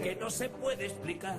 que no se puede explicar.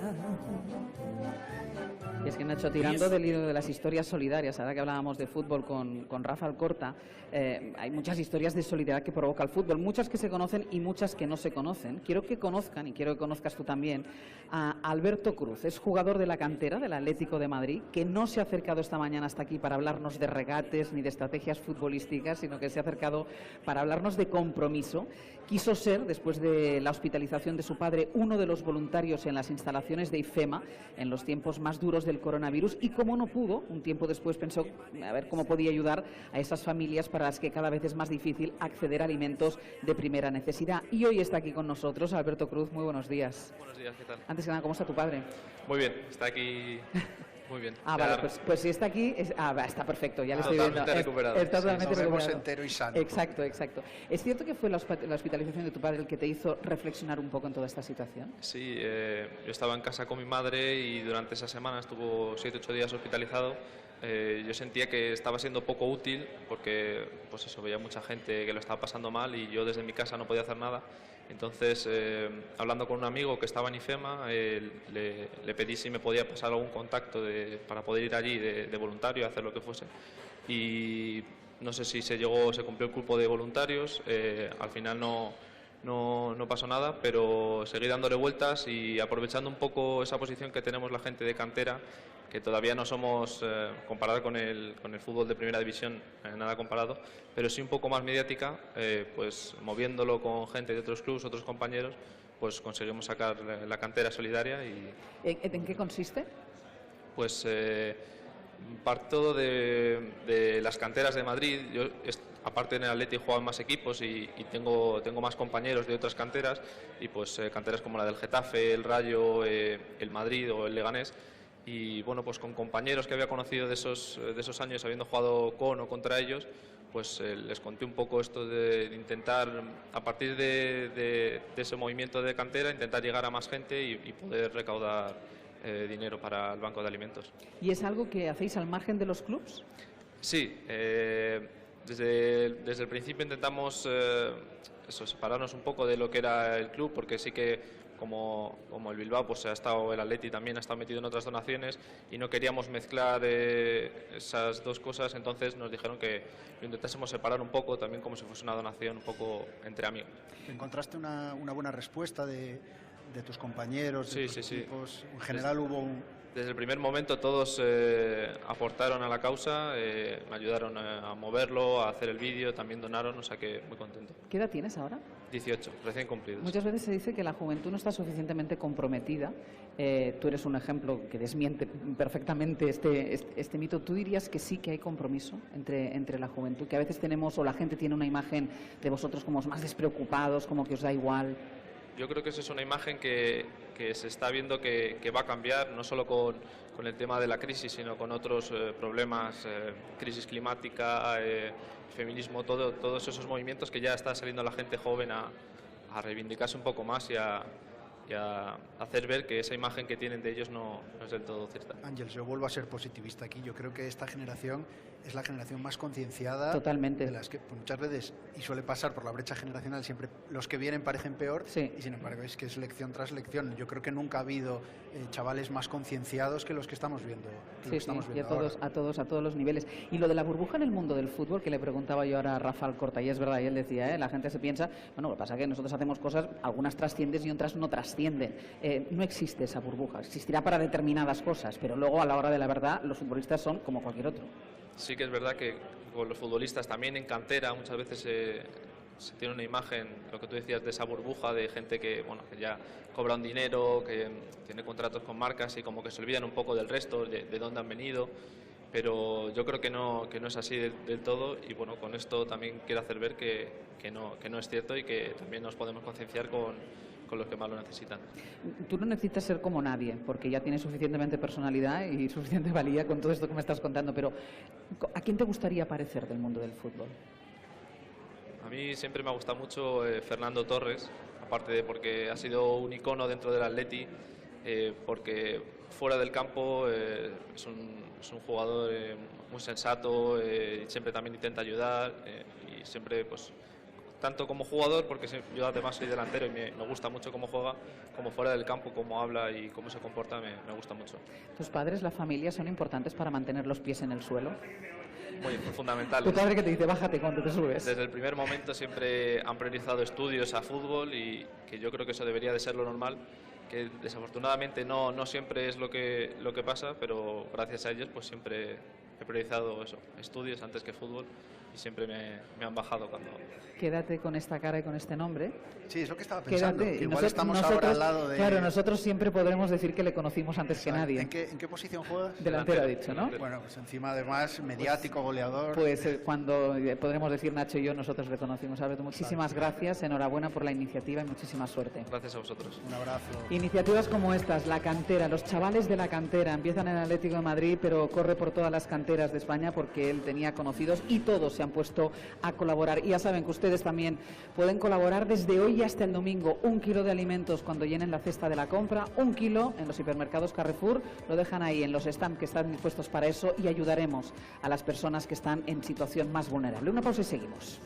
Y es que, Nacho, tirando del hilo de las historias solidarias, ahora que hablábamos de fútbol con Rafa Alcorta, hay muchas historias de solidaridad que provoca el fútbol, muchas que se conocen y muchas que no se conocen. Quiero que conozcan, y quiero que conozcas tú también, a Alberto Cruz. Es jugador de la cantera del Atlético de Madrid, que no se ha acercado esta mañana hasta aquí para hablarnos de regates ni de estrategias futbolísticas, sino que se ha acercado para hablarnos de compromiso. Quiso ser, después de la hospitalización de su padre, uno de los voluntarios en las instalaciones de IFEMA en los tiempos más duros del coronavirus, y como no pudo, un tiempo después pensó a ver cómo podía ayudar a esas familias para las que cada vez es más difícil acceder a alimentos de primera necesidad. Y hoy está aquí con nosotros Alberto Cruz. Muy buenos días. Buenos días, ¿qué tal? Antes que nada, ¿cómo está tu padre? Muy bien, está aquí muy bien. Vale, pues si está aquí, está perfecto, ya le estoy viendo. Recuperado. Está totalmente recuperado. Entero y sano. Exacto. ¿Es cierto que fue la hospitalización de tu padre el que te hizo reflexionar un poco en toda esta situación? Sí, yo estaba en casa con mi madre y durante esa semana estuvo 7-8 días hospitalizado. Yo sentía que estaba siendo poco útil porque pues eso, veía mucha gente que lo estaba pasando mal y yo desde mi casa no podía hacer nada. Entonces, hablando con un amigo que estaba en IFEMA, le pedí si me podía pasar algún contacto para poder ir allí de voluntario, hacer lo que fuese. Y no sé si se cumplió el cupo de voluntarios, al final no pasó nada, pero seguí dándole vueltas y aprovechando un poco esa posición que tenemos la gente de cantera, que todavía no somos, comparada con el fútbol de primera división, nada comparado, pero sí un poco más mediática, pues moviéndolo con gente de otros clubes, otros compañeros, pues conseguimos sacar la cantera solidaria. ¿En qué consiste? Pues parto de las canteras de Madrid. Yo, aparte en el Atleti, he jugado en más equipos y tengo más compañeros de otras canteras, y pues canteras como la del Getafe, el Rayo, el Madrid o el Leganés. Y bueno, pues con compañeros que había conocido de esos años, habiendo jugado con o contra ellos, pues les conté un poco esto de intentar, a partir de ese movimiento de cantera, intentar llegar a más gente y poder recaudar dinero para el banco de alimentos. ¿Y es algo que hacéis al margen de los clubs? Sí, desde el principio intentamos separarnos un poco de lo que era el club, porque sí que como el Bilbao, pues ha estado el Atleti, también ha estado metido en otras donaciones y no queríamos mezclar esas dos cosas. Entonces nos dijeron que lo intentásemos separar un poco, también como si fuese una donación un poco entre amigos. ¿Encontraste una buena respuesta de tus compañeros, de tus equipos? En general Desde el primer momento todos aportaron a la causa, me ayudaron a moverlo, a hacer el vídeo, también donaron, o sea que muy contento. ¿Qué edad tienes ahora? 18, recién cumplidos. Muchas veces se dice que la juventud no está suficientemente comprometida. Tú eres un ejemplo que desmiente perfectamente este mito. ¿Tú dirías que sí que hay compromiso entre la juventud? Que a veces tenemos, o la gente tiene una imagen de vosotros como más despreocupados, como que os da igual. Yo creo que esa es una imagen que se está viendo que va a cambiar, no solo con el tema de la crisis, sino con otros problemas, crisis climática, feminismo, todos esos movimientos que ya está saliendo la gente joven a reivindicarse un poco más y a hacer ver que esa imagen que tienen de ellos no es del todo cierta. Ángel, yo vuelvo a ser positivista aquí. Yo creo que esta generación es la generación más concienciada. Totalmente. De las que pues, muchas veces, y suele pasar por la brecha generacional, siempre los que vienen parecen peor, sí. Y sin embargo es que es lección tras lección. Yo creo que nunca ha habido chavales más concienciados que los que estamos viendo. Sí, y a todos los niveles. Y lo de la burbuja en el mundo del fútbol, que le preguntaba yo ahora a Rafa Alcorta, y es verdad, y él decía, la gente se piensa, bueno, lo que pasa es que nosotros hacemos cosas, algunas trascienden y otras no trascienden. No existe esa burbuja, existirá para determinadas cosas, pero luego a la hora de la verdad los futbolistas son como cualquier otro. Sí que es verdad que con los futbolistas también en cantera muchas veces se tiene una imagen, lo que tú decías, de esa burbuja de gente que ya cobra un dinero, que tiene contratos con marcas y como que se olvidan un poco del resto, de dónde han venido. Pero yo creo que no es así del todo, y bueno, con esto también quiero hacer ver que no es cierto y que también nos podemos concienciar con los que más lo necesitan. Tú no necesitas ser como nadie, porque ya tienes suficientemente personalidad y suficiente valía con todo esto que me estás contando, pero ¿a quién te gustaría parecer del mundo del fútbol? A mí siempre me ha gustado mucho Fernando Torres, aparte de porque ha sido un icono dentro del Atleti, porque fuera del campo es un jugador muy sensato, siempre también intenta ayudar y siempre pues tanto como jugador, porque yo además soy delantero y me gusta mucho cómo juega, como fuera del campo, cómo habla y cómo se comporta, me gusta mucho. ¿Tus padres, la familia, son importantes para mantener los pies en el suelo? Muy fundamental. ¿Tu padre que te dice bájate cuando te subes? Desde el primer momento siempre han priorizado estudios a fútbol y que yo creo que eso debería de ser lo normal, que desafortunadamente no siempre es lo que pasa, pero gracias a ellos pues siempre he priorizado eso, estudios antes que fútbol, y siempre me han bajado cuando... Quédate con esta cara y con este nombre. Sí, es lo que estaba pensando. Quédate. Que igual estamos ahora al lado de... Claro, nosotros siempre podremos decir que le conocimos antes que nadie. ¿En qué posición juegas? Delantero, ha dicho, ¿no? Bueno, pues encima además mediático, goleador. Pues cuando podremos decir Nacho y yo, nosotros le conocimos. Alberto, muchísimas gracias, enhorabuena por la iniciativa y muchísima suerte. Gracias a vosotros. Un abrazo. Iniciativas como estas, la cantera, los chavales de la cantera, empiezan en el Atlético de Madrid, pero corre por todas las canteras de España porque él tenía conocidos y todos se han puesto a colaborar. Y ya saben que ustedes también pueden colaborar desde hoy hasta el domingo. 1 kilo de alimentos cuando llenen la cesta de la compra, 1 kilo en los hipermercados Carrefour, lo dejan ahí en los stands que están dispuestos para eso y ayudaremos a las personas que están en situación más vulnerable. Una pausa y seguimos.